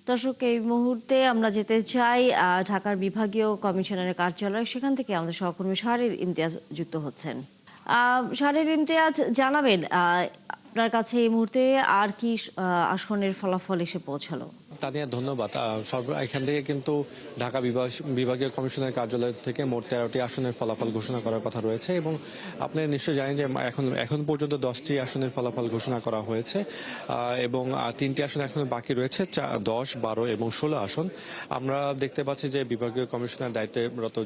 দর্শক, এই মুহূর্তে আমরা যেতে চাই ঢাকার বিভাগীয় কমিশনারের কার্যালয়। সেখান থেকে আমাদের সহকর্মী শাহরির ইমতিয়াজ যুক্ত হচ্ছেন। শাহরির ইমতিয়াজ, জানাবেন আপনার কাছে এই মুহূর্তে আর কি আসনের ফলাফল এসে পৌঁছালো? তানিয়া, ধন্যবাদ। এখান থেকে কিন্তু ঢাকা বিভাগীয় কমিশনের কার্যালয় থেকে মোট 13টি আসনের ফলাফল ঘোষণা করার কথা রয়েছে এবং আপনি নিশ্চয়ই জানেন যে এখন পর্যন্ত 10টি আসনের ফলাফল ঘোষণা করা হয়েছে এবং 3টি আসন এখনো বাকি রয়েছে, 10, 12 এবং 16 আসন। আমরা দেখতে পাচ্ছি যে বিভাগীয় কমিশনের দায়িত্বরত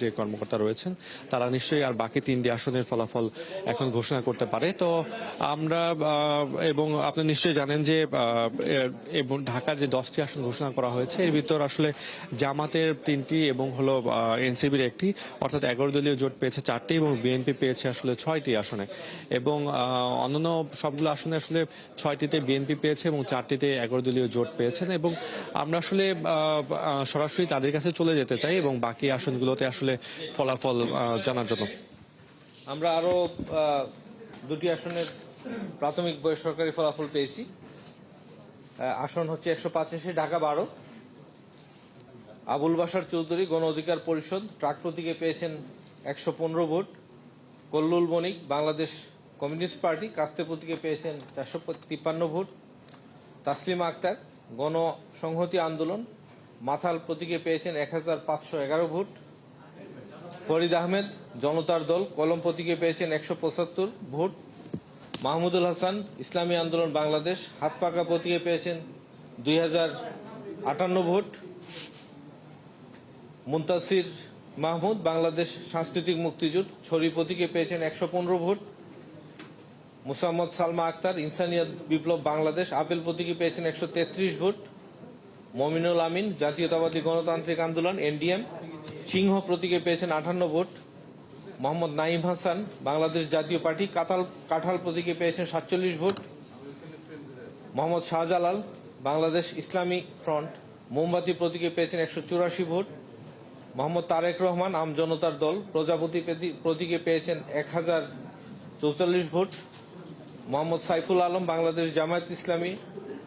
যে কর্মকর্তা রয়েছেন তারা নিশ্চয়ই আর বাকি 3টি আসনের ফলাফল এখন ঘোষণা করতে পারে। তো আমরা এবং আপনি নিশ্চয়ই জানেন যে এবং ঢাকার যে 10টি আসন ঘোষণা করা হয়েছে এর ভিতর আসলে জামাতের 3টি এবং হলো এনসিবির 1টি, অর্থাৎ 11 দলীয় জোট পেয়েছে 4টি এবং বিএনপি পেয়েছে আসলে 6টি আসনে এবং অন্যান্য সবগুলো আসনে আসলে 6টিতে বিএনপি পেয়েছে এবং 4টিতে 11 দলীয় জোট পেয়েছেন এবং আমরা আসলে সরাসরি তাদের কাছে চলে যেতে চাই এবং বাকি আসনগুলোতে আসলে ফলাফল জানার জন্য। আমরা আরো 2টি আসনের প্রাথমিক বেসরকারি ফলাফল পেয়েছি। আসন হচ্ছে 185, ঢাকা 12। আবুল বাশার চৌধুরী গণ অধিকার পরিষদ ট্রাক প্রতীকে পেয়েছেন 115 ভোট। কল্লুল বণিক বাংলাদেশ কমিউনিস্ট পার্টি কাস্তে প্রতীকে পেয়েছেন 453 ভোট। তাসলিমা আক্তার গণ সংহতি আন্দোলন মাথাল প্রতীকে পেয়েছেন 1511 ভোট। ফরিদ আহমেদ জনতার দল কলম প্রতীকে পেয়েছেন 175 ভোট। মাহমুদুল হাসান ইসলামী আন্দোলন বাংলাদেশ হাতপাকা প্রতীকে পেয়েছেন 2058 ভোট। মুনতাসির মাহমুদ বাংলাদেশ সাংস্কৃতিক মুক্তিযুদ্ধ ছড়ি প্রতীকে পেয়েছেন 115 ভোট। মুসাম্মদ সালমা আক্তার ইনসানিয়ত বিপ্লব বাংলাদেশ আপেল প্রতীকে পেয়েছেন 133 ভোট। মমিনুল আমিন জাতীয়তাবাদী গণতান্ত্রিক আন্দোলন এনডিএম সিংহ প্রতীকে পেয়েছেন 58 ভোট। মোহাম্মদ নাইম হাসান বাংলাদেশ জাতীয় পার্টি কাঁঠাল প্রতীকে পেয়েছেন 47 ভোট। মোহাম্মদ শাহজালাল বাংলাদেশ ইসলামী ফ্রন্ট মোমবাতি প্রতীকে পেয়েছেন 184 ভোট। মোহাম্মদ তারেক রহমান আম জনতার দল প্রজাপতি প্রতীকে পেয়েছেন 1044 ভোট। মোহাম্মদ সাইফুল আলম বাংলাদেশ জামায়াত ইসলামী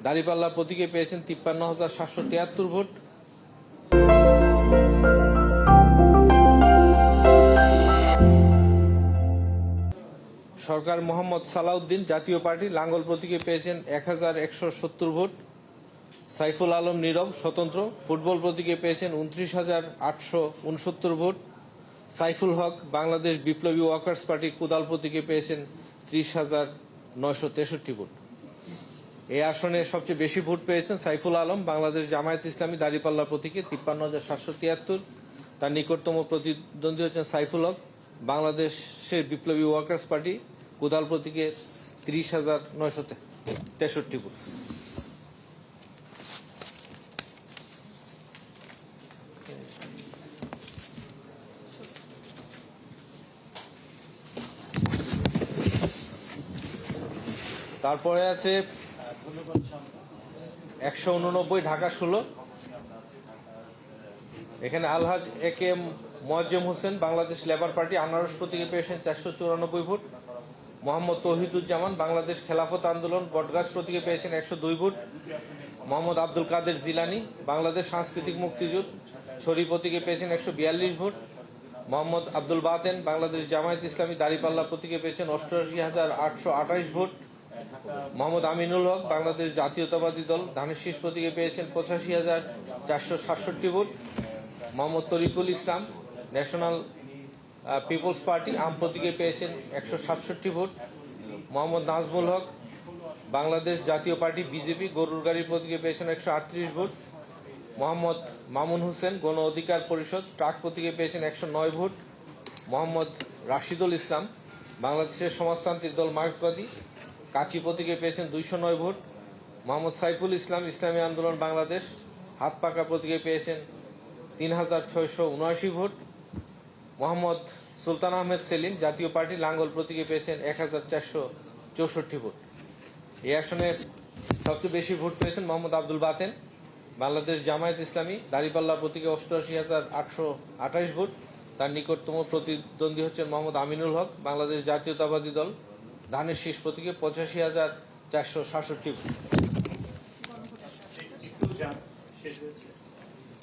দাঁড়িপাল্লা প্রতীকে পেয়েছেন 53,773 ভোট। সরকার মোহাম্মদ সালাউদ্দিন জাতীয় পার্টি লাঙ্গল প্রতীকে পেয়েছেন 1170 ভোট। সাইফুল আলম নীরব স্বতন্ত্র ফুটবল প্রতীকে পেয়েছেন 29,869 ভোট। সাইফুল হক বাংলাদেশ বিপ্লবী ওয়ার্কার্স পার্টি কুদাল প্রতীকে পেয়েছেন 30,963 ভোট। এই আসনে সবচেয়ে বেশি ভোট পেয়েছেন সাইফুল আলম বাংলাদেশ জামায়াত ইসলামী দাঁড়িপাল্লা প্রতীকে 53,773। তার নিকটতম প্রতিদ্বন্দ্বী হচ্ছেন সাইফুল হক বাংলাদেশের বিপ্লবী ওয়ার্কার্স পার্টি কোদাল প্রতীকে 30,963 ভোট। তারপরে আছে 189 ঢাকা 16। এখানে আলহাজ এ.কে.এম. মোয়াজ্জেম হোসেন বাংলাদেশ লেবার পার্টি আনারস প্রতীকে পেয়েছেন 494 ভোট। মোহাম্মদ তৌহিদুজ্জামান বাংলাদেশ খেলাফত আন্দোলন বটগাছ প্রতীকে পেয়েছেন 102 ভোট। মোহাম্মদ আব্দুল কাদের জিলানি বাংলাদেশ সাংস্কৃতিক মুক্তিযুদ্ধ ছড়ি প্রতীকে পেয়েছেন 142 ভোট। মোহাম্মদ আব্দুল বাতেন বাংলাদেশ জামায়াত ইসলামী দাঁড়িপাল্লা প্রতীকে পেয়েছেন 88,828 ভোট। মোহাম্মদ আমিনুল হক বাংলাদেশ জাতীয়তাবাদী দল ধানের শীষ প্রতীকে পেয়েছেন 85,467 ভোট। মোহাম্মদ তরিকুল ইসলাম ন্যাশনাল পিপলস পার্টি আম প্রতীকে পেয়েছেন 167 ভোট। মোহাম্মদ নাজমুল হক বাংলাদেশ জাতীয় পার্টি বিজেপি গরুর গাড়ি প্রতীকে পেয়েছেন 138 ভোট। মোহাম্মদ মামুন হোসেন গণ অধিকার পরিষদ ট্রাক প্রতীকে পেয়েছেন 109 ভোট। মোহাম্মদ রাশিদুল ইসলাম বাংলাদেশের সমাজতান্ত্রিক দল মার্ক্সবাদী কাচি প্রতীকে পেয়েছেন 209 ভোট। মোহাম্মদ সাইফুল ইসলাম ইসলামী আন্দোলন বাংলাদেশ হাত পাকা প্রতীকে পেয়েছেন 3,679 ভোট। মোহাম্মদ সুলতান আহমেদ সেলিম জাতীয় পার্টি লাঙ্গল প্রতীকে পেয়েছেন 1,464 ভোট। এই আসনে সবচেয়ে বেশি ভোট পেয়েছেন মোহাম্মদ আব্দুল বাতেন বাংলাদেশ জামায়াত ইসলামী দাঁড়িপাল্লা প্রতীকে 88,828 ভোট। তার নিকটতম প্রতিদ্বন্দ্বী হচ্ছেন মোহাম্মদ আমিনুল হক বাংলাদেশ জাতীয়তাবাদী দল ধানের শীষ প্রতীকে 85,467 ভোট।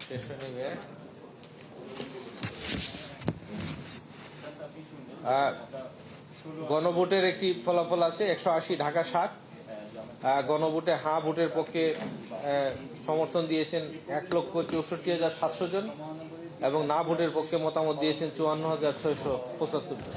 শেষ হয়ে নেবে। গণভোটের একটি ফলাফল আছে 180 ঢাকা 7। গণভোটে হ্যাঁ ভোটের পক্ষে সমর্থন দিয়েছেন 1,64,700 জন এবং না ভোটের পক্ষে মতামত দিয়েছেন 54,675 জন।